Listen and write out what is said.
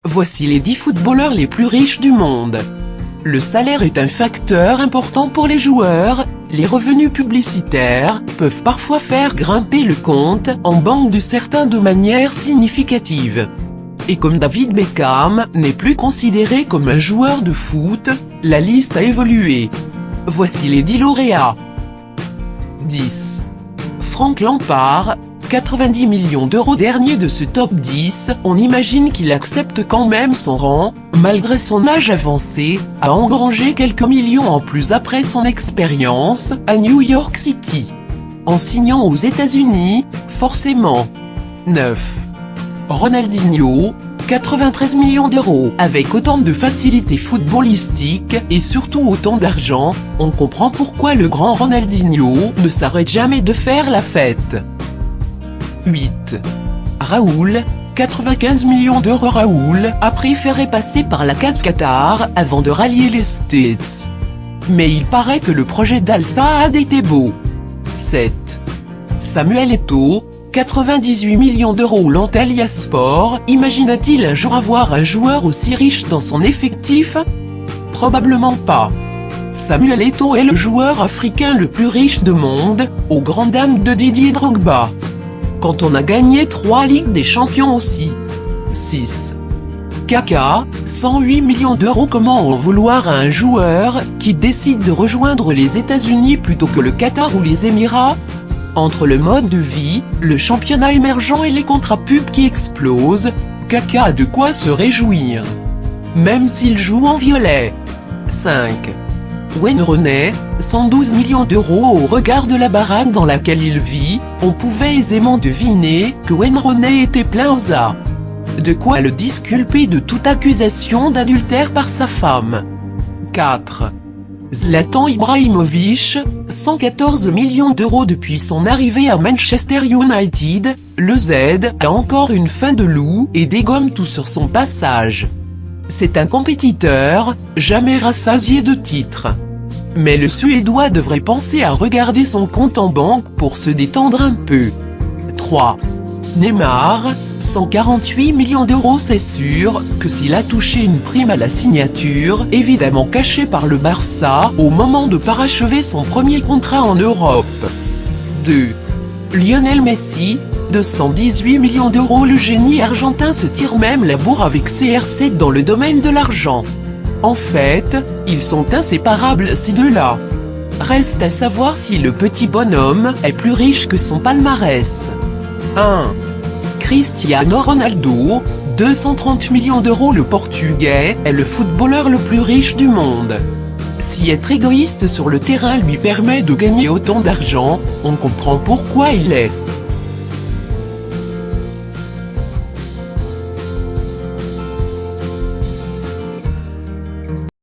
Voici les 10 footballeurs les plus riches du monde. Le salaire est un facteur important pour les joueurs. Les revenus publicitaires peuvent parfois faire grimper le compte en banque de certains de manière significative. Et comme David Beckham n'est plus considéré comme un joueur de foot, la liste a évolué. Voici les 10 lauréats. 10. Frank Lampard, 90 millions d'euros. Dernier de ce top 10, on imagine qu'il accepte quand même son rang, malgré son âge avancé, à engranger quelques millions en plus après son expérience à New York City. En signant aux États-Unis, forcément. 9. Ronaldinho, 93 millions d'euros. Avec autant de facilités footballistiques et surtout autant d'argent, on comprend pourquoi le grand Ronaldinho ne s'arrête jamais de faire la fête. 8. Raoul, 95 millions d'euros. Raoul a préféré passer par la case Qatar avant de rallier les States. Mais il paraît que le projet d'Al Saad était beau. 7. Samuel Eto'o, 98 millions d'euros. L'Antalya Sport imagina-t-il un jour avoir un joueur aussi riche dans son effectif? Probablement pas. Samuel Eto'o est le joueur africain le plus riche du monde, aux grandes dames de Didier Drogba. Quand on a gagné 3 Ligues des Champions aussi. 6. Kaka, 108 millions d'euros. Comment en vouloir à un joueur qui décide de rejoindre les États-Unis plutôt que le Qatar ou les Émirats? Entre le mode de vie, le championnat émergent et les contrats pubs qui explosent, Kaka a de quoi se réjouir. Même s'il joue en violet. 5. Wayne Rooney, 112 millions d'euros. Au regard de la baraque dans laquelle il vit, on pouvait aisément deviner que Wayne Rooney était plein aux as. De quoi le disculper de toute accusation d'adultère par sa femme. 4. Zlatan Ibrahimovic, 114 millions d'euros. Depuis son arrivée à Manchester United, le Z a encore une fin de loup et dégomme tout sur son passage. C'est un compétiteur, jamais rassasié de titres. Mais le Suédois devrait penser à regarder son compte en banque pour se détendre un peu. 3. Neymar, 148 millions d'euros. C'est sûr que s'il a touché une prime à la signature, évidemment cachée par le Barça, au moment de parachever son premier contrat en Europe. 2. Lionel Messi, 218 millions d'euros. Le génie argentin se tire même la bourre avec CR7 dans le domaine de l'argent. En fait, ils sont inséparables ces deux-là. Reste à savoir si le petit bonhomme est plus riche que son palmarès. 1. Cristiano Ronaldo, 230 millions d'euros. Le Portugais est le footballeur le plus riche du monde. Si être égoïste sur le terrain lui permet de gagner autant d'argent, on comprend pourquoi il est